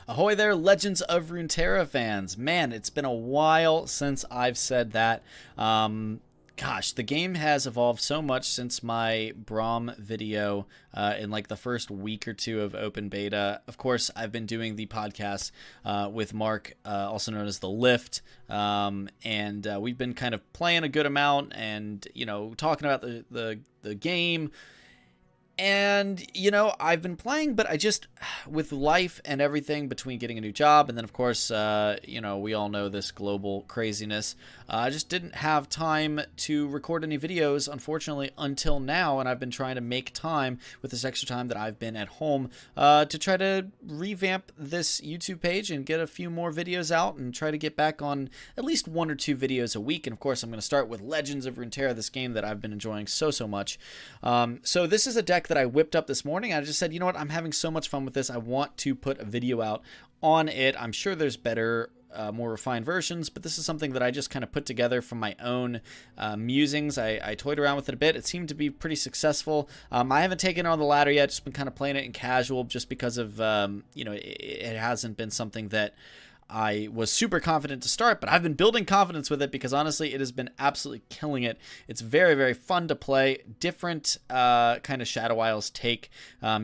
Ahoy there, Legends of Runeterra fans. Man, it's been a while since I've said that. Gosh, the game has evolved so much since my Braum video in like the first week or two of open beta. Of course, I've been doing the podcast with Mark, also known as The Lift, and we've been kind of playing a good amount and, talking about the game. And, I've been playing, but I just, with life and everything between getting a new job, and then, of course, we all know this global craziness, I just didn't have time to record any videos, unfortunately, until now, and I've been trying to make time with this extra time that I've been at home to try to revamp this YouTube page and get a few more videos out and try to get back on at least 1 or 2 videos a week. And, of course, I'm going to start with Legends of Runeterra, this game that I've been enjoying so much. So this is a deck that I whipped up this morning. I just said, you know what, I'm having so much fun with this. I want to put a video out on it. I'm sure there's better, more refined versions, but this is something that I just kind of put together from my own musings. I toyed around with it a bit. It seemed to be pretty successful. I haven't taken it on the ladder yet, just been kind of playing it in casual just because of, it hasn't been something that I was super confident to start, but I've been building confidence with it because honestly, it has been absolutely killing it. It's very fun to play. Different kind of Shadow Isles take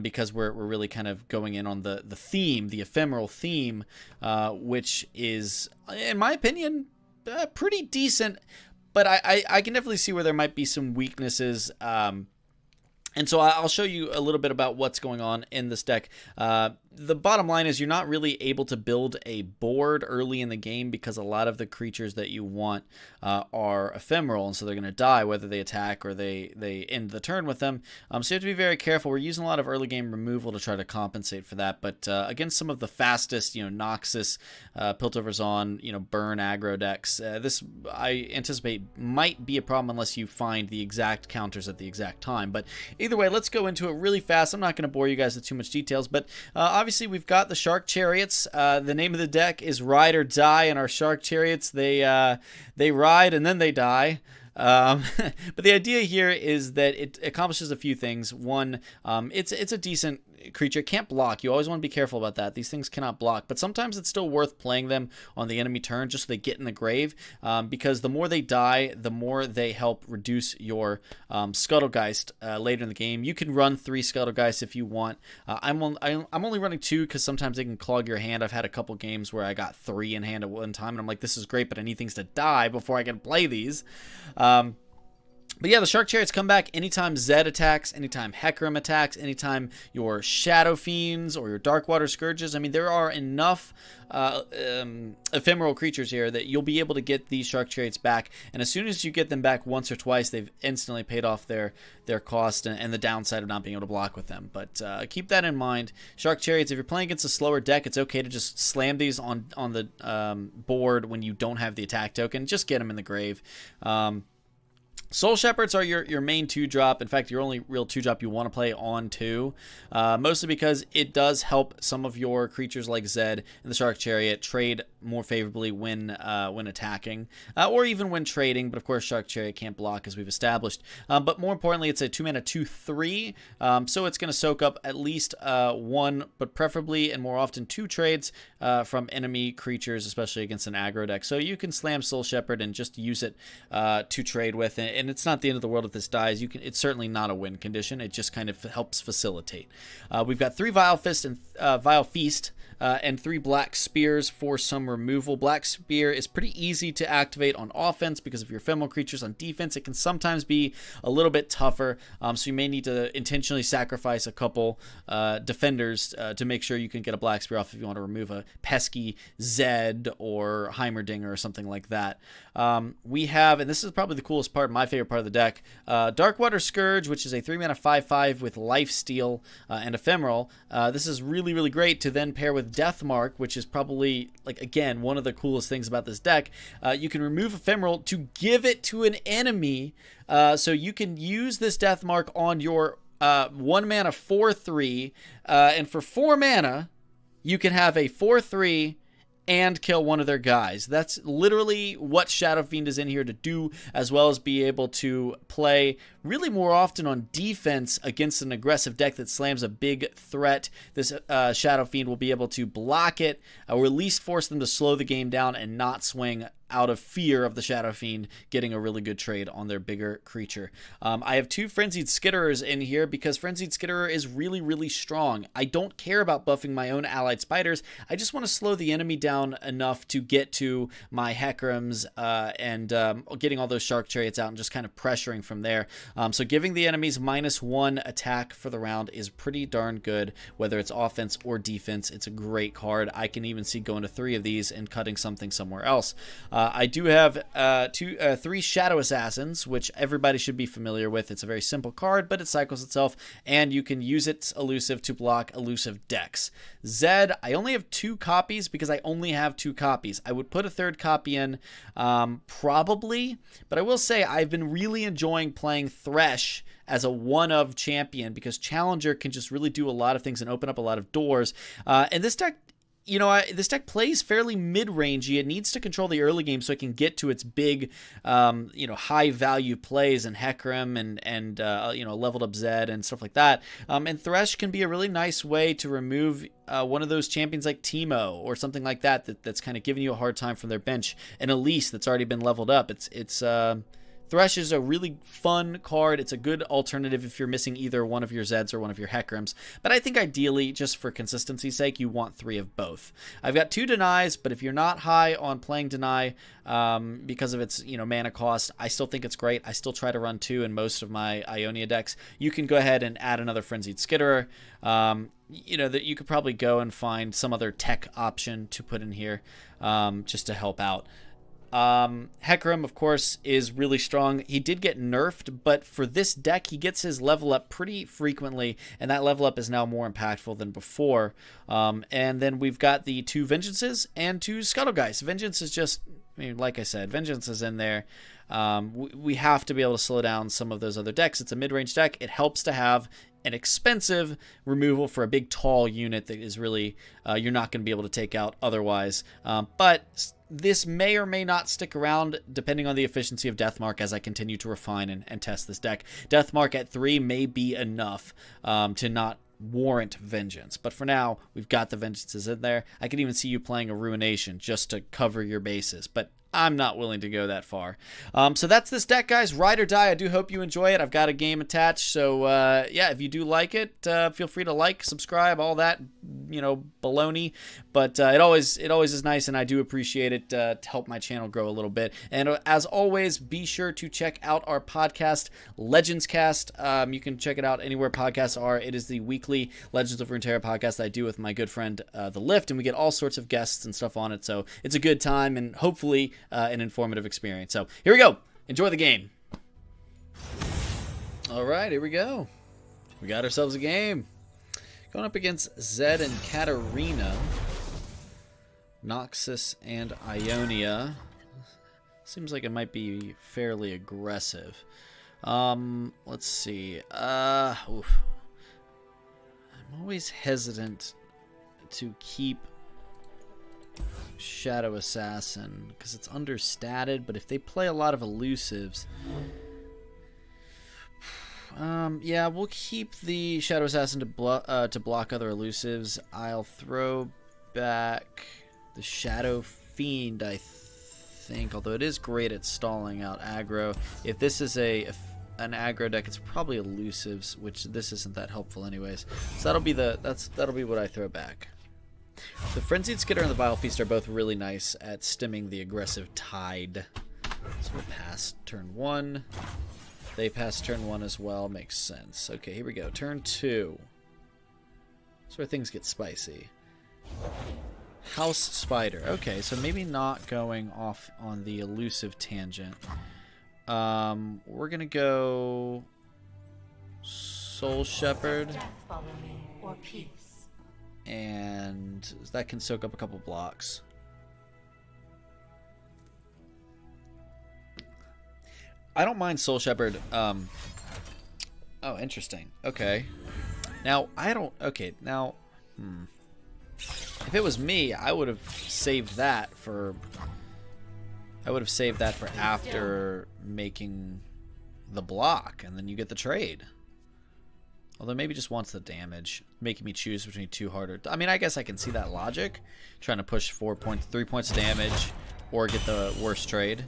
because we're really kind of going in on the theme, the ephemeral theme, which is, in my opinion, pretty decent. But I can definitely see where there might be some weaknesses. And so I'll show you a little bit about what's going on in this deck. The bottom line is you're not really able to build a board early in the game because a lot of the creatures that you want are ephemeral, and so they're going to die whether they attack or they end the turn with them. So you have to be very careful. We're using a lot of early game removal to try to compensate for that, but against some of the fastest, Noxus, Piltover's on, burn aggro decks, this I anticipate might be a problem unless you find the exact counters at the exact time. But either way, let's go into it really fast. I'm not going to bore you guys with too much details, but obviously we've got the Shark Chariots. The name of the deck is Ride or Die, and our Shark Chariots, they ride and then they die. But the idea here is that it accomplishes a few things. One, it's a decent creature. It can't block. You always want to be careful about that. These things cannot block, but sometimes it's still worth playing them on the enemy turn just so they get in the grave, because the more they die, the more they help reduce your Scuttlegeist later in the game. You can run 3 Scuttlegeists if you want. I'm only running 2 because sometimes they can clog your hand. I've had a couple games where I got 3 in hand at one time, and I'm like, this is great, but I need things to die before I can play these. But yeah, the Shark Chariots come back anytime Zed attacks, anytime Hecarim attacks, anytime your Shadow Fiends or your Darkwater Scourges. I mean, there are enough ephemeral creatures here that you'll be able to get these Shark Chariots back. And as soon as you get them back once or twice, they've instantly paid off their cost and the downside of not being able to block with them. But keep that in mind. Shark Chariots, if you're playing against a slower deck, it's okay to just slam these on the board when you don't have the attack token. Just get them in the grave. Soul Shepherds are your main 2-drop. In fact, your only real 2-drop you want to play on 2. Mostly because it does help some of your creatures like Zed and the Shark Chariot trade more favorably when attacking. Or even when trading, but of course Shark Chariot can't block as we've established. But more importantly, it's a 2-mana 2/3. So it's going to soak up at least 1, but preferably and more often 2 trades from enemy creatures, especially against an aggro deck. So you can slam Soul Shepherd and just use it to trade with. And it's not the end of the world if this dies. It's certainly not a win condition. It just kind of helps facilitate. We've got 3 Vile Feast and 3 Black Spears for some removal. Black Spear is pretty easy to activate on offense because of your ephemeral creatures. On defense, it can sometimes be a little bit tougher, so you may need to intentionally sacrifice a couple defenders to make sure you can get a Black Spear off if you want to remove a pesky Zed or Heimerdinger or something like that. We have, and this is probably the coolest part, my favorite part of the deck, Darkwater Scourge, which is a 3-mana 5/5 with Lifesteal and Ephemeral. This is really great to then pair with Deathmark, which is probably, like, again, one of the coolest things about this deck. You can remove Ephemeral to give it to an enemy, so you can use this Deathmark on your 1-mana 4/3, and for 4 mana, you can have a 4/3 and kill one of their guys. That's literally what Shadow Fiend is in here to do, as well as be able to play really more often on defense against an aggressive deck that slams a big threat. This Shadow Fiend will be able to block it, or at least force them to slow the game down and not swing out of fear of the Shadow Fiend getting a really good trade on their bigger creature. I have 2 Frenzied Skitterers in here because Frenzied Skitterer is really, really strong. I don't care about buffing my own allied spiders. I just want to slow the enemy down enough to get to my Hecarims and getting all those Shark Chariots out and just kind of pressuring from there. So giving the enemies -1 attack for the round is pretty darn good, whether it's offense or defense. It's a great card. I can even see going to 3 of these and cutting something somewhere else. I do have 3 Shadow Assassins, which everybody should be familiar with. It's a very simple card, but it cycles itself, and you can use its elusive to block elusive decks. Zed, I only have 2 copies because I only have 2 copies. I would put a 3rd copy in, probably, but I will say I've been really enjoying playing Thresh as a one-of champion because Challenger can just really do a lot of things and open up a lot of doors. And this deck, you know, this deck plays fairly mid-rangey. It needs to control the early game so it can get to its big, you know, high-value plays and Hecarim and you know, leveled up Zed and stuff like that. And Thresh can be a really nice way to remove one of those champions like Teemo or something like that that's kind of giving you a hard time from their bench. An Elise that's already been leveled up. Thresh is a really fun card. It's a good alternative if you're missing either one of your Zeds or one of your Hecarims. But I think ideally, just for consistency's sake, you want 3 of both. I've got 2 Denies, but if you're not high on playing Deny because of its, you know, mana cost, I still think it's great. I still try to run 2 in most of my Ionia decks. You can go ahead and add another Frenzied Skitterer. You know, that you could probably go and find some other tech option to put in here just to help out. Hecarim, of course, is really strong. He did get nerfed, but for this deck, he gets his level up pretty frequently, and that level up is now more impactful than before. And then we've got the 2 Vengeances and 2 Scuttlegeist. Vengeance is just, I mean, like I said, Vengeance is in there. We have to be able to slow down some of those other decks. It's a mid-range deck. It helps to have an expensive removal for a big, tall unit that is really you're not going to be able to take out otherwise. But this may or may not stick around depending on the efficiency of Deathmark as I continue to refine and test this deck. Deathmark at 3 may be enough to not warrant Vengeance. But for now, we've got the Vengeances in there. I could even see you playing a Ruination just to cover your bases. But I'm not willing to go that far. So that's this deck, guys. Ride or die. I do hope you enjoy it. I've got a game attached. So, yeah, if you do like it, feel free to like, subscribe, all that, you know, baloney. But it always is nice, and I do appreciate it to help my channel grow a little bit. And as always, be sure to check out our podcast, Legends Cast. You can check it out anywhere podcasts are. It is the weekly Legends of Runeterra podcast that I do with my good friend, The Lift, and we get all sorts of guests and stuff on it. So it's a good time, and hopefully an informative experience. So here we go. Enjoy the game. All right, here we go. We got ourselves a game. Going up against Zed and Katarina. Noxus and Ionia. Seems like it might be fairly aggressive. Let's see. I'm always hesitant to keep Shadow Assassin because it's understated, but if they play a lot of elusives, yeah, we'll keep the Shadow Assassin to block other elusives. I'll throw back the Shadow Fiend, I think, although it is great at stalling out aggro. If this is an aggro deck, it's probably elusives, which this isn't that helpful anyways. So that'll be what I throw back. The Frenzied Skitter and the Vile Feast are both really nice at stemming the aggressive tide. So we'll pass turn 1. They pass turn 1 as well. Makes sense. Okay, here we go. Turn 2. That's where things get spicy. House Spider. Okay, so maybe not going off on the elusive tangent. We're going to go Soul Shepherd. Or peace. And that can soak up a couple blocks. I don't mind Soul Shepherd. Oh, interesting. Okay. Now, I don't... Okay, now... If it was me, I would have saved that for... I would have saved that for after making the block, and then you get the trade. Although maybe just wants the damage, making me choose between two harder... I mean, I guess I can see that logic. Trying to push 3 points of damage, or get the worst trade.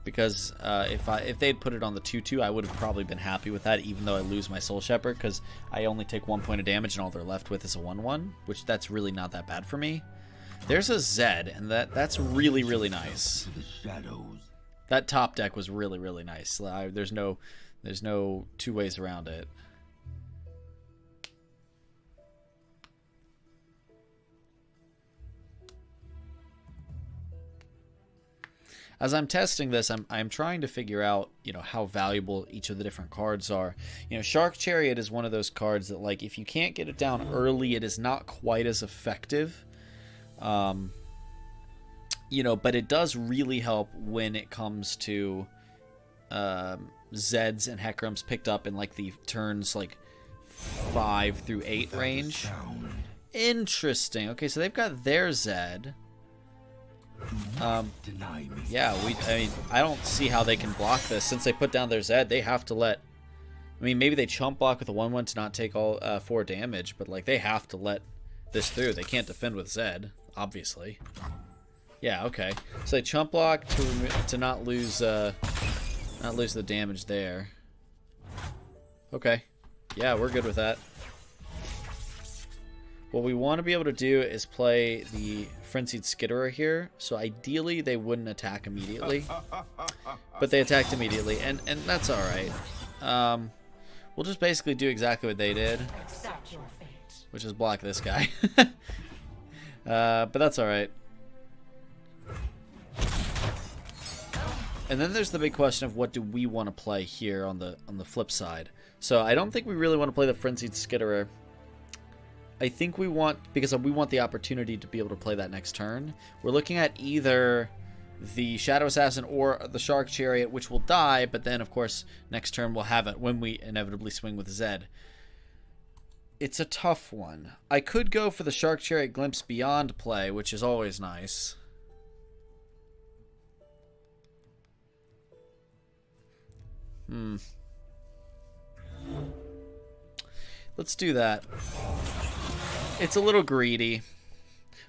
Because if they'd put it on the 2-2, I would have probably been happy with that, even though I lose my Soul Shepherd, because I only take 1 point of damage, and all they're left with is a 1-1, which that's really not that bad for me. There's a Zed, and that's really, really nice. That top deck was really, really nice. There's no two ways around it. As I'm testing this, I'm trying to figure out, how valuable each of the different cards are. Shark Chariot is one of those cards that, like, if you can't get it down early, it is not quite as effective. But it does really help when it comes to Zeds and Hecarims picked up in, like, the turns, like, 5 through 8 range. Interesting. Okay, so they've got their Zed. Yeah, I don't see how they can block this. Since they put down their Zed, they have to let... I mean, maybe they chump block with a 1-1 to not take all 4 damage, but, like, they have to let this through. They can't defend with Zed, obviously. Yeah, okay. So they chump block to not lose the damage there. Okay. Yeah, we're good with that. What we want to be able to do is play the Frenzied Skitterer here. So ideally, they wouldn't attack immediately. But they attacked immediately, and that's alright. We'll just basically do exactly what they did. Which is block this guy. But that's alright. And then there's the big question of what do we want to play here on the flip side. So I don't think we really want to play the Frenzied Skitterer. I think we want, because we want the opportunity to be able to play that next turn. We're looking at either the Shadow Assassin or the Shark Chariot, which will die, but then, of course, next turn we'll have it when we inevitably swing with Zed. It's a tough one. I could go for the Shark Chariot Glimpse Beyond play, which is always nice. Let's do that. It's a little greedy,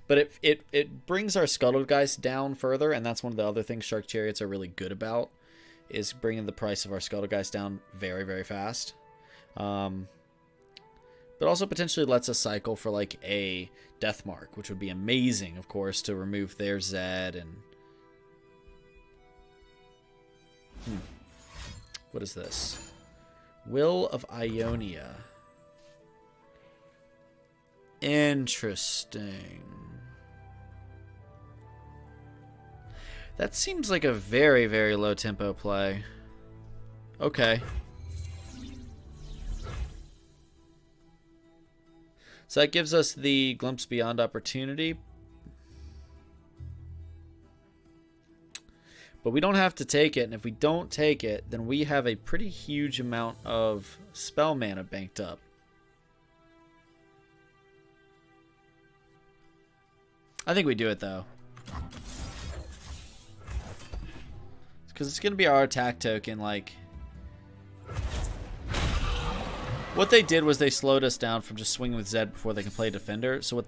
but it brings our Scuttled Geist down further, and that's one of the other things Shark Chariots are really good about, is bringing the price of our Scuttled Geist down very, very fast. But also potentially lets us cycle for, like, a Death Mark, which would be amazing, of course, to remove their Zed and... What is this? Will of Ionia. Interesting. That seems like a very, very low tempo play. Okay. So that gives us the Glimpse Beyond opportunity. But we don't have to take it, and if we don't take it, then we have a pretty huge amount of spell mana banked up. I think we do it, though. Because it's going to be our attack token, like... What they did was they slowed us down from just swinging with Zed before they can play Defender. So what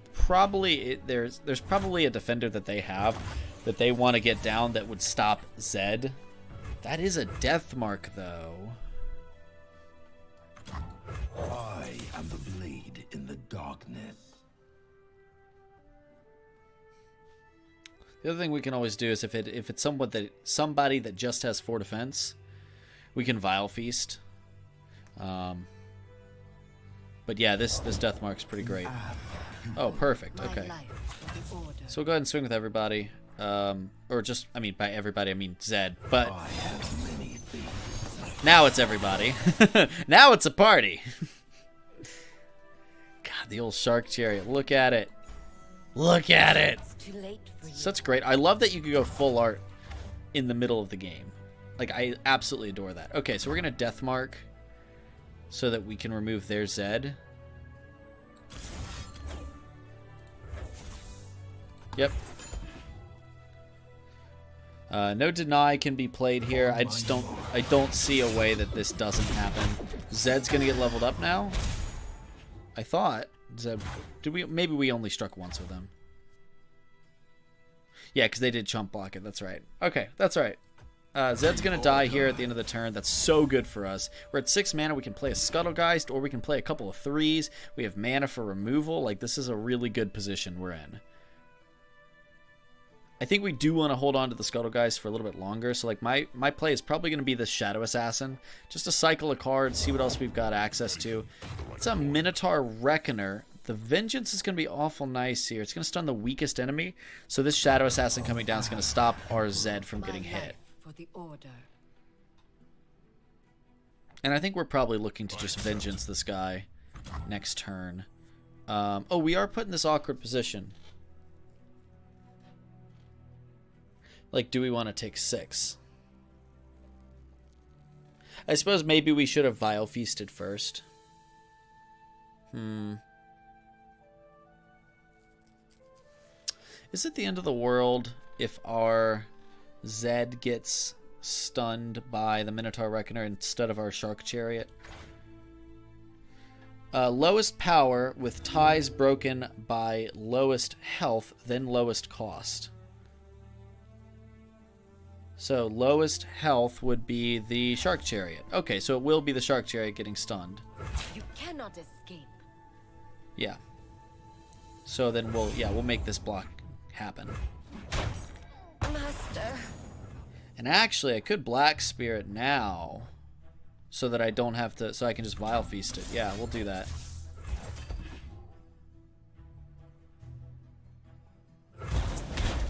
there's probably a Defender that they have that they want to get down that would stop Zed. That is a Death Mark, though. I am the blade in the darkness. The other thing we can always do is if it's somebody that just has 4 defense, we can Vile Feast. But yeah, this Death Mark's pretty great. Oh, perfect. Okay. So we'll go ahead and swing with everybody. Or just, I mean, by everybody, I mean Zed. But now it's everybody. Now it's a party. God, the old Shark Chariot. Look at it. Look at it. Such great. I love that you could go full art in the middle of the game. Like, I absolutely adore that. Okay, so we're going to Death Mark so that we can remove their Zed. Yep. No deny can be played here. I don't see a way that this doesn't happen. Zed's gonna get leveled up now. I thought Zed. Maybe we only struck once with him. Yeah, because they did chump block it. That's right. Okay, that's right. Zed's gonna die here at the end of the turn. That's so good for us. We're at 6 mana. We can play a Scuttlegeist, or we can play a couple of 3s. We have mana for removal. Like, this is a really good position we're in. I think we do want to hold on to the Scuttlegeist for a little bit longer. So, like, my play is probably going to be the Shadow Assassin. Just to cycle a card, see what else we've got access to. It's a Minotaur Reckoner. The Vengeance is going to be awful nice here. It's going to stun the weakest enemy. So this Shadow Assassin coming down is going to stop our Zed from getting hit. For the order. And I think we're probably looking to just Vengeance this guy next turn. Oh, we are put in this awkward position. Like, do we want to take 6? I suppose maybe we should have Vile Feasted first. Is it the end of the world if our Zed gets stunned by the Minotaur Reckoner instead of our Shark Chariot? Lowest power with ties broken by lowest health, then lowest cost. So lowest health would be the Shark Chariot. Okay, so it will be the Shark Chariot getting stunned. You cannot escape. Yeah. So then we'll make this block happen. Master. And actually, I could Black Spirit now, so that I don't have to. So I can just Vile Feast it. Yeah, we'll do that.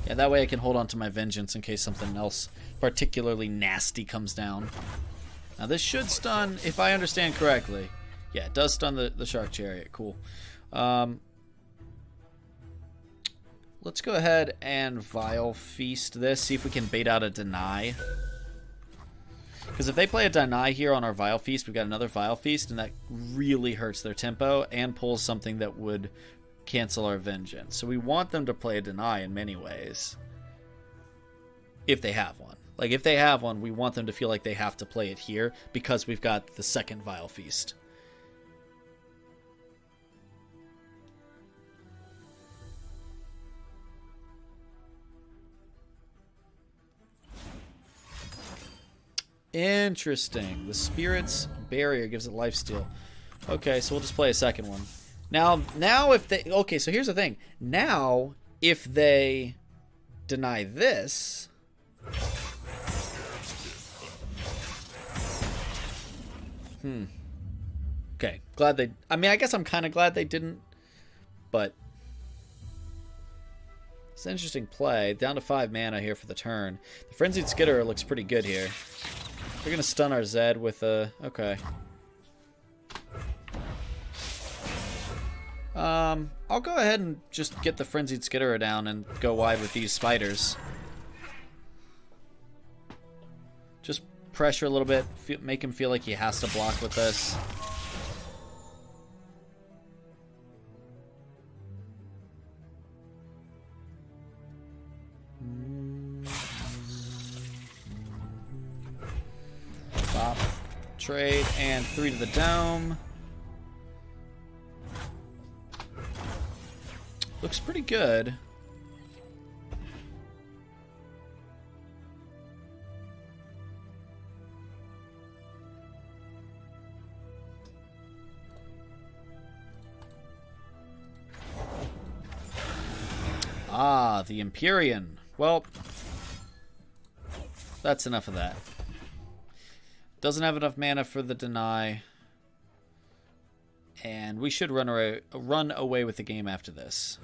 Yeah, that way I can hold on to my Vengeance in case something else particularly nasty comes down. Now this should stun, if I understand correctly. Yeah, it does stun the Shark Chariot. Cool. Let's go ahead and Vile Feast this. See if we can bait out a Deny. Because if they play a Deny here on our Vile Feast, we've got another Vile Feast, and that really hurts their tempo and pulls something that would cancel our Vengeance. So we want them to play a Deny in many ways. If they have one. Like, if they have one, we want them to feel like they have to play it here because we've got the second Vile Feast. Interesting. The Spirit's Barrier gives it lifesteal. Okay, so we'll just play a second one. Now if they... Okay, so here's the thing. Now, if they deny this... Okay, glad they... I mean, I guess I'm kind of glad they didn't, but... It's an interesting play. Down to 5 mana here for the turn. The Frenzied Skitterer looks pretty good here. We're going to stun our Zed with a... Okay. I'll go ahead and just get the Frenzied Skitterer down and go wide with these spiders. Just pressure a little bit, make him feel like he has to block with this. Bop, trade, and 3 to the dome. Looks pretty good. Ah, the Empyrean. Well, that's enough of that. Doesn't have enough mana for the deny. And we should run away with the game after this.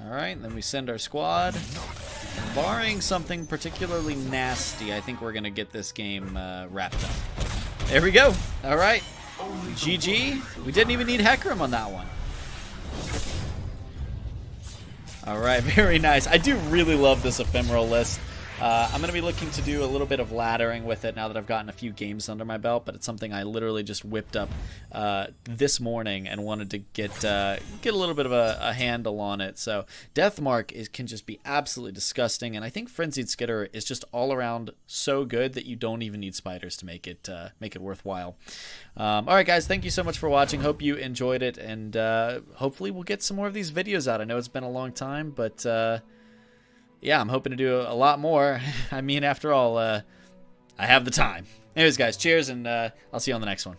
Alright, then we send our squad. Barring something particularly nasty, I think we're going to get this game wrapped up. There we go. Alright. GG. We didn't even need Hecarim on that one. Alright, very nice. I do really love this Ephemeral list. I'm going to be looking to do a little bit of laddering with it now that I've gotten a few games under my belt, but it's something I literally just whipped up this morning and wanted to get a little bit of a handle on it. So Deathmark can just be absolutely disgusting, and I think Frenzied Skitter is just all around so good that you don't even need spiders to make it worthwhile. All right, guys, thank you so much for watching. Hope you enjoyed it, and hopefully we'll get some more of these videos out. I know it's been a long time, but yeah, I'm hoping to do a lot more. I mean, after all, I have the time. Anyways, guys, cheers, and I'll see you on the next one.